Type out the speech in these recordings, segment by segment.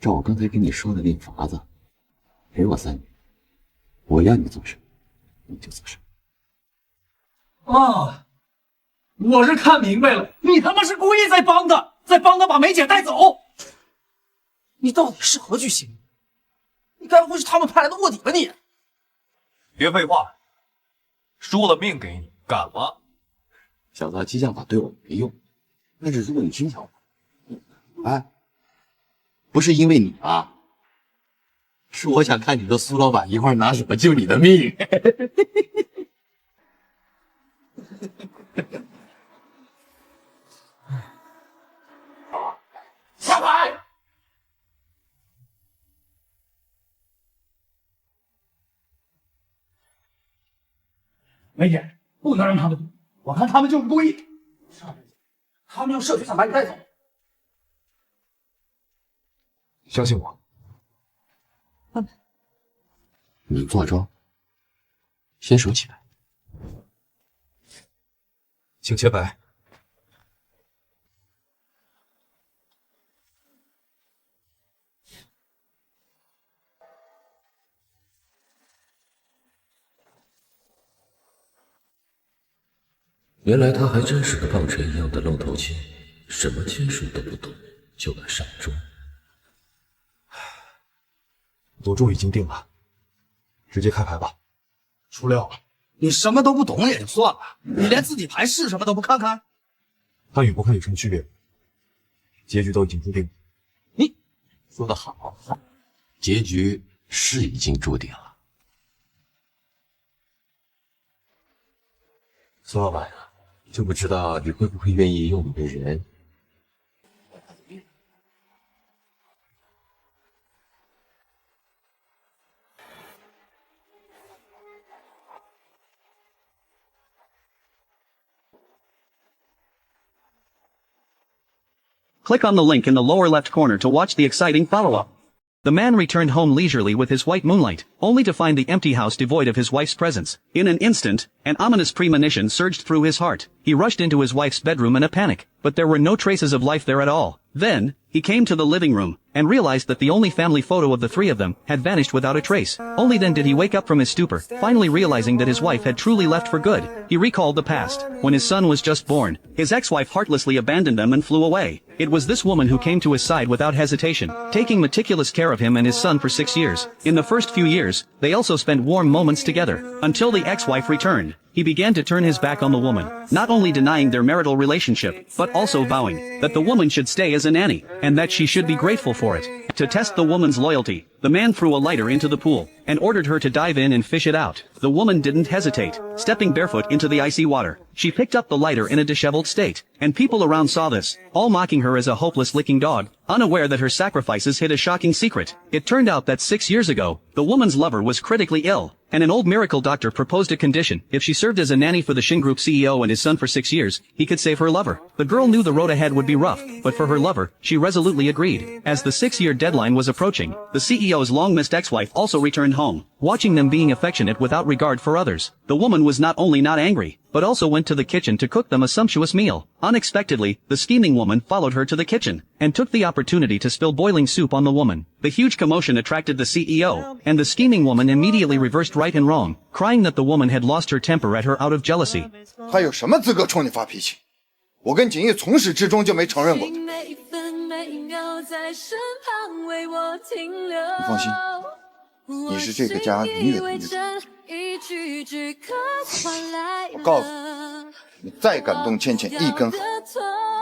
照我刚才跟你说的那个法子，陪我3年，我要你做什么，你就做什么。啊，我是看明白了，你他妈是故意在帮他把梅姐带走。你到底是何居心？你该不会是他们派来的卧底吧你？别废话，输了命给你，敢吗？小子，激将法对我没用，但是如果你真想我，哎，不是因为你啊，是我想看你和苏老板一块拿什么救你的命。下台！梅姐，不能让他们懂，我看他们就是故意。他们用社区想把你带走。相信我。你坐庄，先手起来。请切白。原来他还真是个棒槌一样的愣头青，什么天数都不懂，就敢上桌。赌注已经定了，直接开牌吧。初六，你什么都不懂也就算了，你连自己牌是什么都不看看？看与不看有什么区别？结局都已经注定。你说得好，结局是已经注定了。苏老板，就不知道你会不会愿意用你的人。Click on the link in the lower left corner to watch the exciting follow-up. The man returned home leisurely with his white moonlight, only to find the empty house devoid of his wife's presence. In an instant, an ominous premonition surged through his heart. He rushed into his wife's bedroom in a panic, but there were no traces of life there at all. Then, he came to the living room, and realized that the only family photo of the three of them had vanished without a trace. Only then did he wake up from his stupor, finally realizing that his wife had truly left for good. He recalled the past, when his son was just born. His ex-wife heartlessly abandoned them and flew away. It was this woman who came to his side without hesitation, taking meticulous care of him and his son for 6 years. In the first few years, they also spent warm moments together, until the ex-wife returned. He began to turn his back on the woman, not only denying their marital relationship, but also vowing that the woman should stay as a nanny, and that she should be grateful for it. To test the woman's loyalty, the man threw a lighter into the pool, and ordered her to dive in and fish it out. The woman didn't hesitate, stepping barefoot into the icy water. She picked up the lighter in a disheveled state, and people around saw this, all mocking her as a hopeless licking dog, unaware that her sacrifices hid a shocking secret. It turned out that 6 years ago, the woman's lover was critically ill, and an old miracle doctor proposed a condition: if she served as a nanny for the Shin Group CEO and his son for 6 years, he could save her lover. The girl knew the road ahead would be rough, but for her lover, she resolutely agreed. As the 6-year deadline was approaching, the CEO's long-missed ex-wife also returned home. Watching them being affectionate without regard for others, the woman was not only not angry, but also went to the kitchen to cook them a sumptuous meal. Unexpectedly, the scheming woman followed her to the kitchen, and took the opportunity to spill boiling soup on the woman. The huge commotion attracted the CEO, and the scheming woman immediately reversed right and wrong, crying that the woman had lost her temper at her out of jealousy. 他有什么资格冲你发脾气？我跟景逸从始至终就没承认过。你放心，你是这个家永远的女主。我告诉你，你再敢动倩倩一根汗，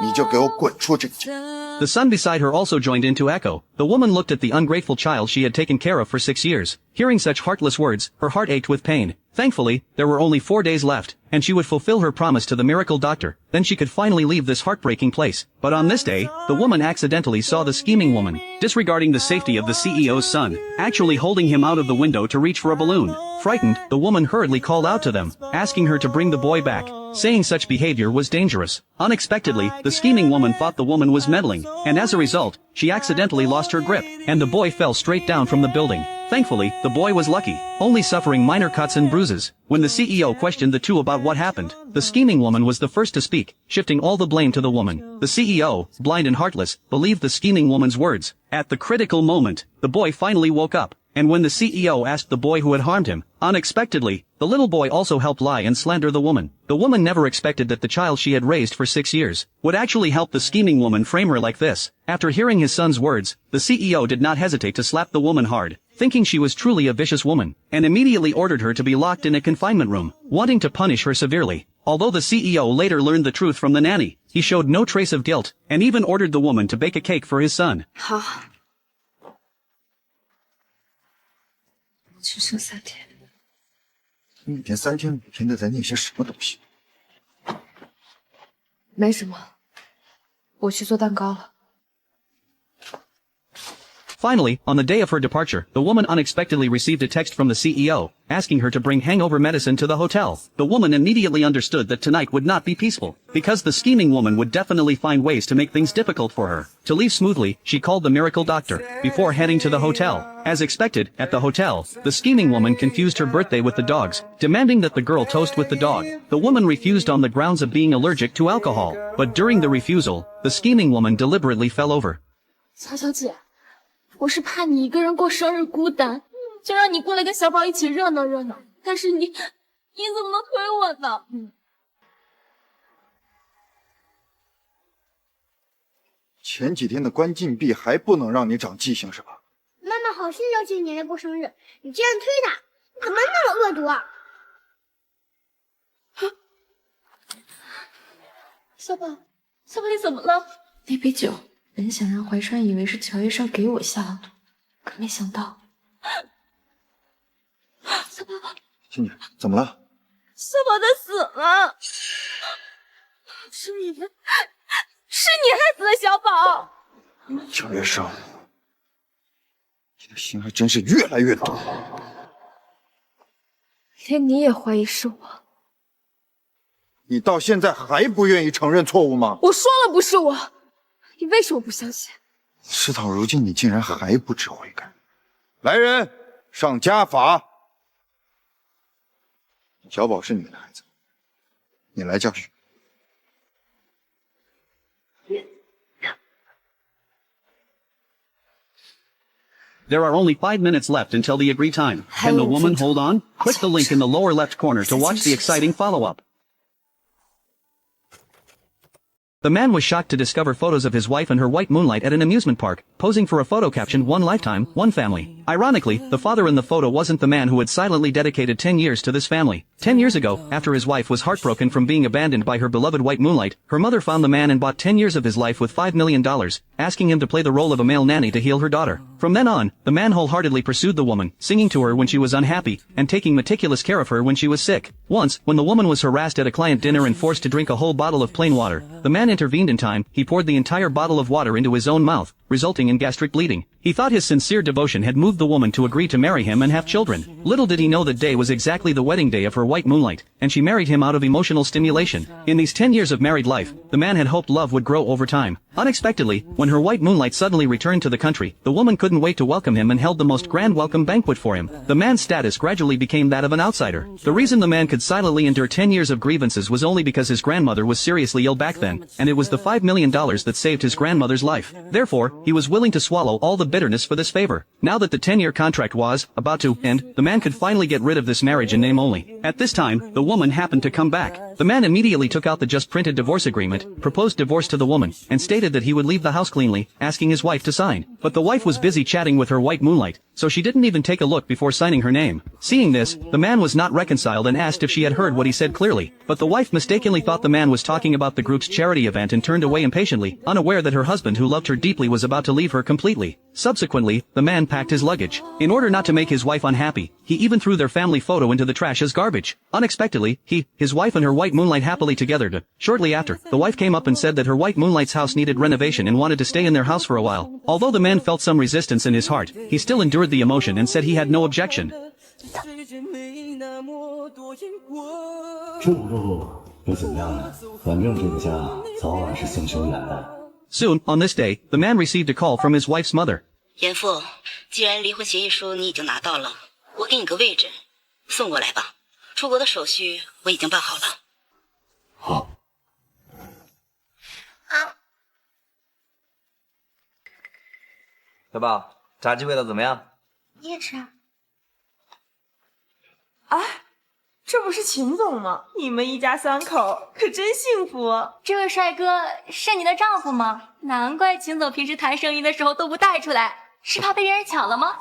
你就给我滚出这个家。 The son beside her also joined in to echo. The woman looked at the ungrateful child she had taken care of for 6 years. Hearing such heartless words, her heart ached with pain. Thankfully, there were only 4 days left, and she would fulfill her promise to the miracle doctor. Then she could finally leave this heartbreaking place. But on this day, the woman accidentally saw the scheming woman, disregarding the safety of the CEO's son, actually holding him out of the window to reach for a balloon. Frightened, the woman hurriedly called out to them, asking her to bring the boy back, saying such behavior was dangerous. Unexpectedly, the scheming woman thought the woman was meddling, and as a result, she accidentally lost her grip, and the boy fell straight down from the building. Thankfully, the boy was lucky, only suffering minor cuts and bruises. When the CEO questioned the two about what happened, the scheming woman was the first to speak, shifting all the blame to the woman. The CEO, blind and heartless, believed the scheming woman's words. At the critical moment, the boy finally woke up, and when the CEO asked the boy who had harmed him, unexpectedly, the little boy also helped lie and slander the woman. The woman never expected that the child she had raised for 6 years would actually help the scheming woman frame her like this. After hearing his son's words, the CEO did not hesitate to slap the woman hard, thinking she was truly a vicious woman, and immediately ordered her to be locked in a confinement room, wanting to punish her severely. Although the CEO later learned the truth from the nanny, he showed no trace of guilt, and even ordered the woman to bake a cake for his son. 好，只剩3天。一天3天5天的在念些什么东西？没什么，我去做蛋糕了。 Finally, on the day of her departure, the woman unexpectedly received a text from the CEO, asking her to bring hangover medicine to the hotel. The woman immediately understood that tonight would not be peaceful, because the scheming woman would definitely find ways to make things difficult for her. To leave smoothly, she called the miracle doctor, before heading to the hotel. As expected, at the hotel, the scheming woman confused her birthday with the dog's, demanding that the girl toast with the dog. The woman refused on the grounds of being allergic to alcohol, but during the refusal, the scheming woman deliberately fell over. 曹小姐，我是怕你一个人过生日孤单，就让你过来跟小宝一起热闹热闹。但是你怎么能推我呢？前几天的关禁闭还不能让你长记性是吧？妈妈好心邀请你来过生日，你竟然推她，你怎么那么恶毒啊？小宝，小宝你怎么了？那杯酒，本想让怀川以为是乔医生给我下了毒，可没想到。小宝，欣姐，怎么了？小宝他死了，是你害死的小宝。乔医生，你的心还真是越来越毒。连你也怀疑是我？你到现在还不愿意承认错误吗？我说了不是我，你为什么不相信？事到如今，你竟然还不知悔改！来人，上家法！小宝是你的孩子，你来教训。There are only 5 minutes left until the agreed time. Can the woman hold on? Click the link in the lower left corner to watch the exciting follow-up. The man was shocked to discover photos of his wife and her white moonlight at an amusement park, posing for a photo captioned "One lifetime, one family." Ironically, the father in the photo wasn't the man who had silently dedicated 10 years to this family. 10 years ago, after his wife was heartbroken from being abandoned by her beloved white moonlight, her mother found the man and bought 10 years of his life with $5 million, asking him to play the role of a male nanny to heal her daughter. From then on, the man wholeheartedly pursued the woman, singing to her when she was unhappy, and taking meticulous care of her when she was sick. Once, when the woman was harassed at a client dinner and forced to drink a whole bottle of plain water, the man intervened in time. He poured the entire bottle of water into his own mouth, resulting in gastric bleeding. He thought his sincere devotion had moved the woman to agree to marry him and have children. Little did he know that day was exactly the wedding day of her white moonlight, and she married him out of emotional stimulation. In these 10 years of married life, the man had hoped love would grow over time. Unexpectedly, when her white moonlight suddenly returned to the country, the woman couldn't wait to welcome him and held the most grand welcome banquet for him. The man's status gradually became that of an outsider. The reason the man could silently endure 10 years of grievances was only because his grandmother was seriously ill back then, and it was the $5 million that saved his grandmother's life. Therefore, he was willing to swallow all the bitterness for this favor. Now that the 10-year contract was about to end, the man could finally get rid of this marriage in name only. At this time, the woman happened to come back. The man immediately took out the just-printed divorce agreement, proposed divorce to the woman, and stated that he would leave the house cleanly, asking his wife to sign. But the wife was busy chatting with her white moonlight, so she didn't even take a look before signing her name. Seeing this, the man was not reconciled and asked if she had heard what he said clearly. But the wife mistakenly thought the man was talking about the group's charity event and turned away impatiently, unaware that her husband who loved her deeply was about to leave her completely. Subsequently, the man packed his luggage. In order not to make his wife unhappy, he even threw their family photo into the trash as garbage. Unexpectedly, his wife and her white moonlight happily together. Shortly after, the wife came up and said that her white moonlight's house needed renovation and wanted to stay in their house for a while. Although the man felt some resistance in his heart, he still endured the emotion and said he had no objection. 这不又怎么样呢？反正这个家早晚是送修远的。 Soon, on this day, the man received a call from his wife's mother. 严父，既然离婚协议书你已经拿到了，我给你个位置，送过来吧。出国的手续我已经办好了。好。好。小宝，炸鸡味道怎么样？你也吃啊？哎，这不是秦总吗？你们一家三口可真幸福。这位帅哥是你的丈夫吗？难怪秦总平时谈生意的时候都不带出来，是怕被别人抢了吗？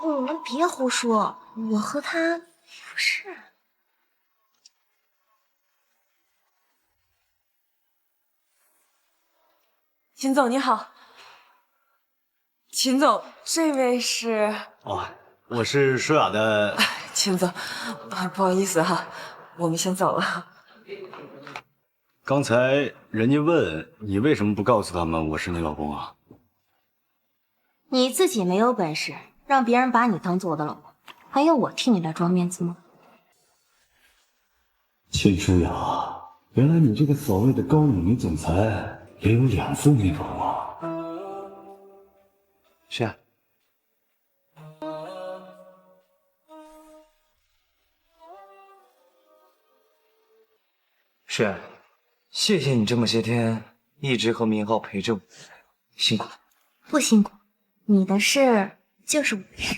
你们别胡说，我和他不是。秦总你好。秦总，这位是？哦，我是舒雅的。秦总，不好意思哈，我们先走了。刚才人家问你为什么不告诉他们我是你老公啊？你自己没有本事，让别人把你当做我的老婆，还要我替你来装面子吗？秦舒雅，原来你这个所谓的高女总裁也有2副面孔啊！是啊。是，谢谢你这么些天一直和明浩陪着我，辛苦了。不辛苦，你的事就是我的事。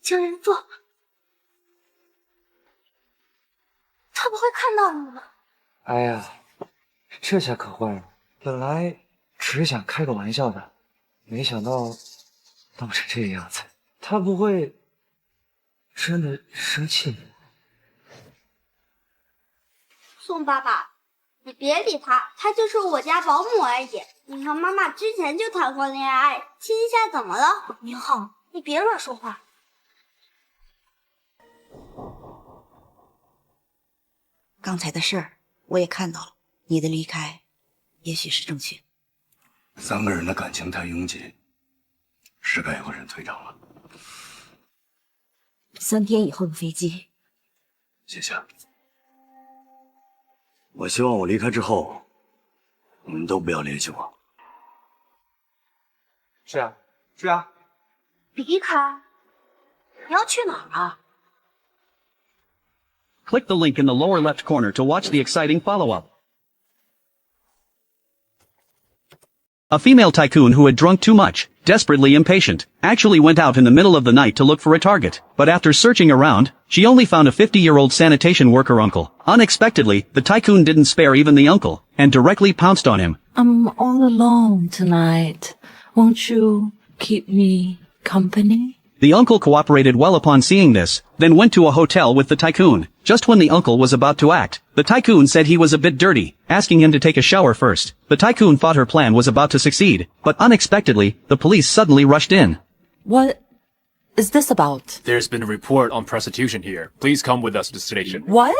请人坐。他不会看到你吗？哎呀，这下可坏了，本来只是想开个玩笑的，没想到闹成这个样子。他不会真的生气？宋爸爸，你别理他，他就是我家保姆而已。你和妈妈之前就谈过恋爱，亲一下怎么了？明浩，你别乱说话。刚才的事儿我也看到了，你的离开也许是正确。3个人的感情太拥挤，是该有个人退场了。3天以后的飞机。谢谢。我希望我离开之后，你们都不要联系我。是啊，是啊。离开？你要去哪儿啊？ Click the link in the lower left corner to watch the exciting follow-up. A female tycoon who had drunk too much, desperately impatient, actually went out in the middle of the night to look for a target, but after searching around, she only found a 50-year-old sanitation worker uncle. Unexpectedly, the tycoon didn't spare even the uncle, and directly pounced on him. I'm all alone tonight. Won't you keep me company? The uncle cooperated well upon seeing this, then went to a hotel with the tycoon. Just when the uncle was about to act, the tycoon said he was a bit dirty, asking him to take a shower first. The tycoon thought her plan was about to succeed, but unexpectedly, the police suddenly rushed in. What is this about? There's been a report on prostitution here. Please come with us to the station. What?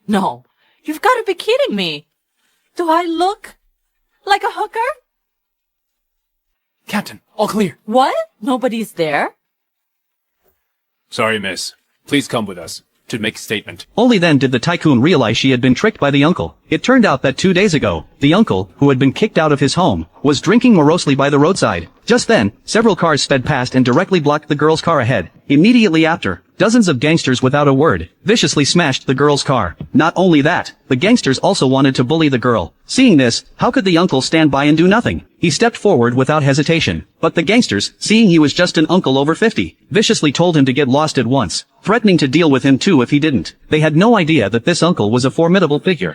No. You've got to be kidding me. Do I look like a hooker? Captain, all clear. What? Nobody's there? Sorry, miss. Please come with us to make a statement. Only then did the tycoon realize she had been tricked by the uncle. It turned out that 2 days ago, the uncle, who had been kicked out of his home, was drinking morosely by the roadside. Just then, several cars sped past and directly blocked the girl's car ahead. Immediately after, dozens of gangsters without a word, viciously smashed the girl's car. Not only that, the gangsters also wanted to bully the girl. Seeing this, how could the uncle stand by and do nothing? He stepped forward without hesitation. But the gangsters, seeing he was just an uncle over 50, viciously told him to get lost at once, threatening to deal with him too if he didn't. They had no idea that this uncle was a formidable figure.